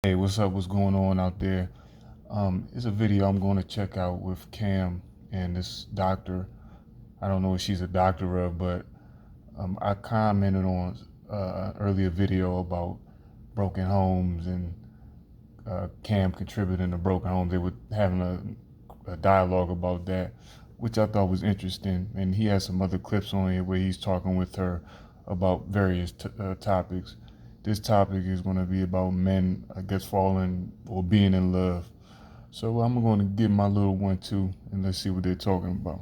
Hey, what's up? What's going on out there? It's a video I'm going to check out with Cam and this doctor. I don't know if she's a doctor of, but I commented on an earlier video about broken homes and Cam contributing to broken homes. They were having a dialogue about that, which I thought was interesting. And he has some other clips on here where he's talking with her about various topics. This topic is going to be about men, I guess, falling or being in love. So I'm going to give my little one too, and let's see what they're talking about.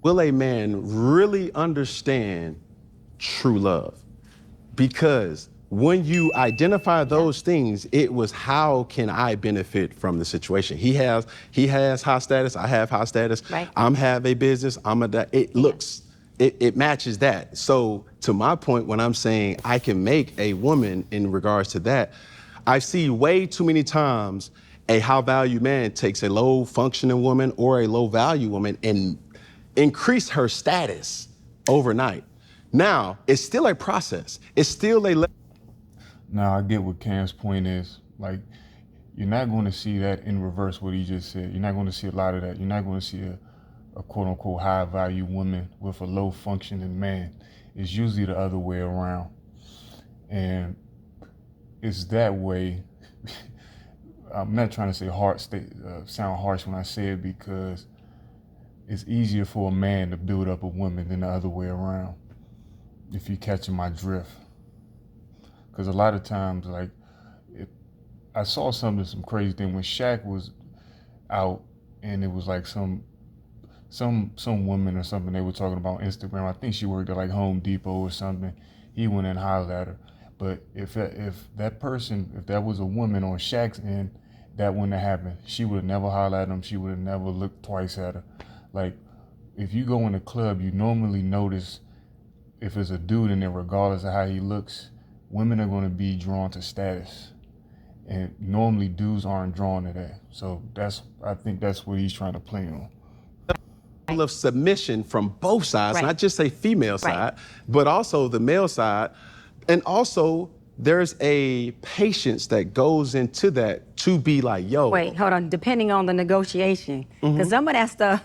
Will a man really understand true love? Because when you identify those things, it was how can I benefit from the situation? He has high status, I have high status. Right. I'm have a business, it matches that. So to my point, when I'm saying I can make a woman in regards to that, I see way too many times a high value man takes a low functioning woman or a low value woman and increase her status overnight. Now, it's still a process. It's still a Now I get what Cam's point is. Like, you're not going to see that in reverse what he just said. You're not going to see a lot of that. You're not going to see a quote unquote high value woman with a low functioning man. It's usually the other way around. And it's that way. I'm not trying to say sound harsh when I say it, because it's easier for a man to build up a woman than the other way around, if you're catching my drift. Because a lot of times, like, I saw some crazy thing when Shaq was out, and it was like some woman or something they were talking about on Instagram. I think she worked at like Home Depot or something. He went and hollered at her. But if that was a woman on Shaq's end, that wouldn't have happened. She would have never hollered at him. She would have never looked twice at her. Like, if you go in a club, you normally notice if it's a dude in there, regardless of how he looks, women are going to be drawn to status. And normally dudes aren't drawn to that. So I think that's what he's trying to play on. level of submission from both sides, Right. not just a female Right. side, but also the male side. And also, there's a patience that goes into that to be like, yo. Wait, hold on. Depending on the negotiation, because some of that stuff,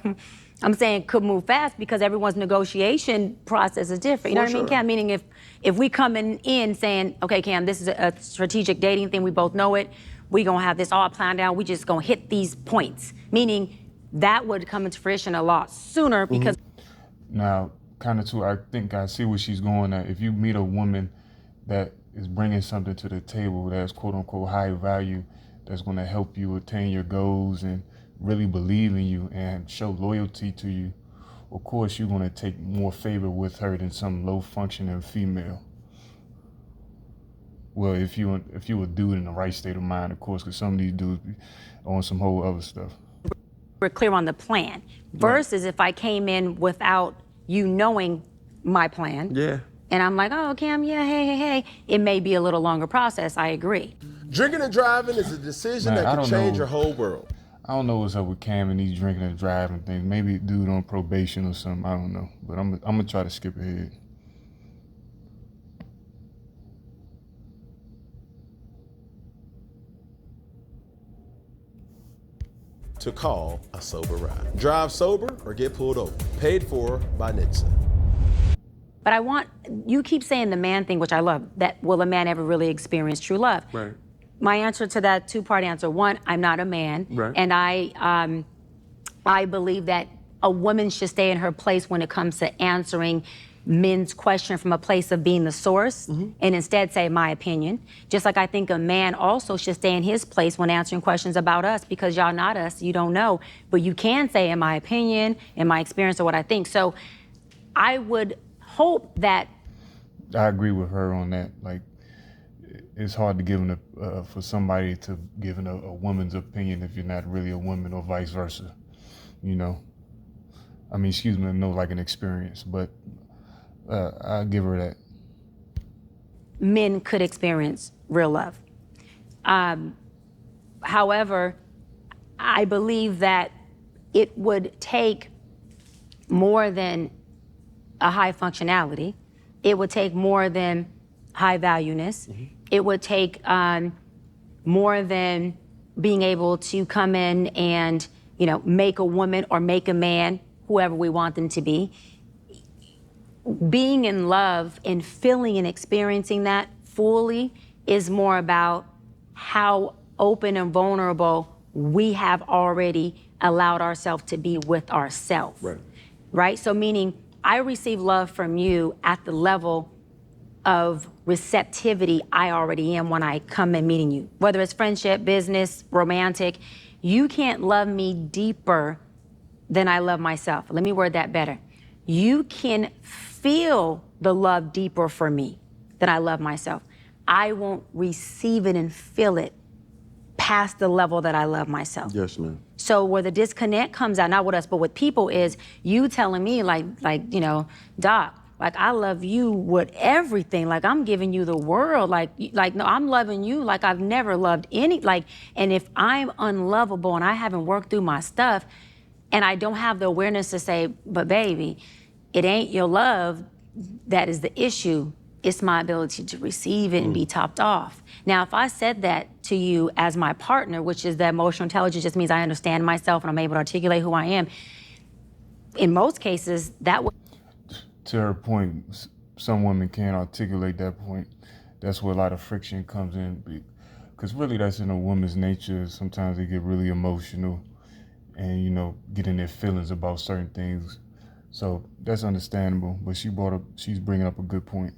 I'm saying, could move fast because everyone's negotiation process is different. You know For what I mean, sure. Cam? Meaning if we coming in saying, okay, Cam, this is a strategic dating thing, we both know it. We gonna have this all planned out. We just gonna hit these points. Meaning that would come into fruition a lot sooner because. Now, kind of too, I think I see where she's going at. If you meet a woman that is bringing something to the table that's quote unquote high value, that's going to help you attain your goals and really believe in you and show loyalty to you, of course you're going to take more favor with her than some low functioning female. Well, if you a dude in the right state of mind, of course, because some of these dudes be on some whole other stuff. We're clear on the plan versus if I came in without you knowing my plan. Yeah. And I'm like, oh, Cam, yeah, hey. It may be a little longer process. I agree. Drinking and driving is a decision Man, I that don't could change know. your whole world. I don't know what's up with Cam and these drinking and driving things. Maybe a dude on probation or something. I don't know. But I'm gonna try to skip ahead. To call a sober ride. Drive sober or get pulled over. Paid for by NHTSA. But you keep saying the man thing, which I love, that will a man ever really experience true love? Right. My answer to that two-part answer, one, I'm not a man. Right. And I believe that a woman should stay in her place when it comes to answering men's question from a place of being the source and instead say my opinion. Just like I think a man also should stay in his place when answering questions about us, because y'all not us, you don't know. But you can say in my opinion, in my experience, or what I think. So I would hope that. I agree with her on that. Like, it's hard to give for somebody to give a woman's opinion if you're not really a woman, or vice versa. You know, I mean, excuse me, no, like an experience, but I'll give her that. Men could experience real love. However, I believe that it would take more than a high functionality. It would take more than high valueness. it would take more than being able to come in and, make a woman or make a man, whoever we want them to be. Being in love and feeling and experiencing that fully is more about how open and vulnerable we have already allowed ourselves to be with ourselves. Right? So meaning I receive love from you at the level of receptivity I already am when I come and meeting you. Whether it's friendship, business, romantic, you can't love me deeper than I love myself. Let me word that better. You can feel the love deeper for me than I love myself. I won't receive it and feel it past the level that I love myself. Yes, ma'am. So where the disconnect comes out, not with us, but with people, is you telling me like, Doc, like I love you with everything. Like I'm giving you the world. Like no, I'm loving you like I've never loved any. And if I'm unlovable and I haven't worked through my stuff, and I don't have the awareness to say, but baby, it ain't your love that is the issue. It's my ability to receive it and be topped off. Now, if I said that to you as my partner, which is that emotional intelligence just means I understand myself and I'm able to articulate who I am, in most cases, that would... To her point, some women can't articulate that point. That's where a lot of friction comes in. Because really that's in a woman's nature. Sometimes they get really emotional and, get in their feelings about certain things. So that's understandable, but she's bringing up a good point.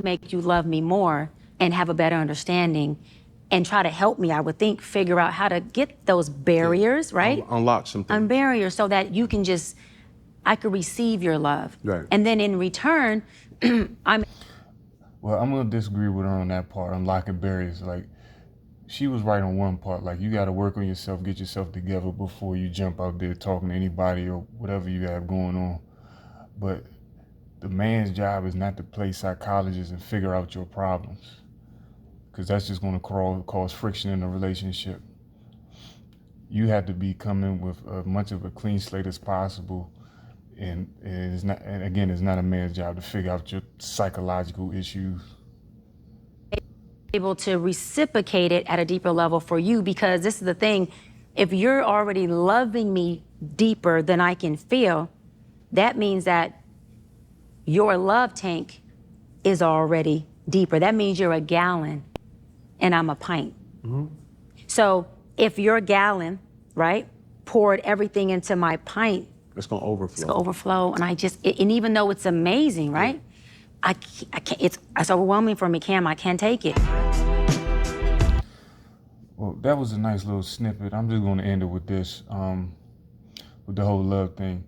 Make you love me more and have a better understanding and try to help me, I would think, figure out how to get those barriers, right? Unlock some things. Barriers so that you can I could receive your love. Right. And then in return, Well, I'm gonna disagree with her on that part, unlocking barriers. Like, she was right on one part. Like, you gotta work on yourself, get yourself together before you jump out there talking to anybody or whatever you have going on. But the man's job is not to play psychologist and figure out your problems, because that's just gonna cause friction in a relationship. You have to be coming with as much of a clean slate as possible. And it's not a man's job to figure out your psychological issues. able to reciprocate it at a deeper level for you, because this is the thing, if you're already loving me deeper than I can feel, that means that your love tank is already deeper. That means you're a gallon and I'm a pint. So if your gallon, right, poured everything into my pint, It's gonna overflow. it's gonna overflow, and and even though it's amazing, right, I can't, it's overwhelming for me, Cam, I can't take it. Well, that was a nice little snippet. I'm just gonna end it with this, with the whole love thing.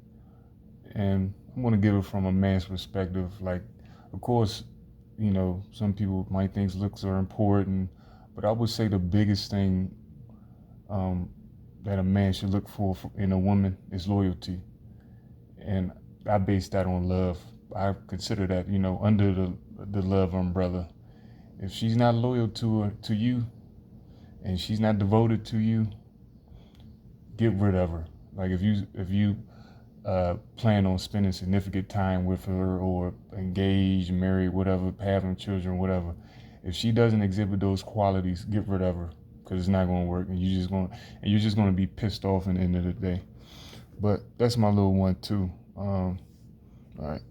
And I'm gonna give it from a man's perspective. Like, of course, some people might think looks are important, but I would say the biggest thing that a man should look for in a woman is loyalty. And I base that on love. I consider that, under the love umbrella. If she's not loyal to you, and she's not devoted to you, get rid of her. Like, if you plan on spending significant time with her, or engaged, married, whatever, having children, whatever, if she doesn't exhibit those qualities, get rid of her, because it's not going to work, and you're just going to be pissed off at the end of the day. But that's my little one too. All right.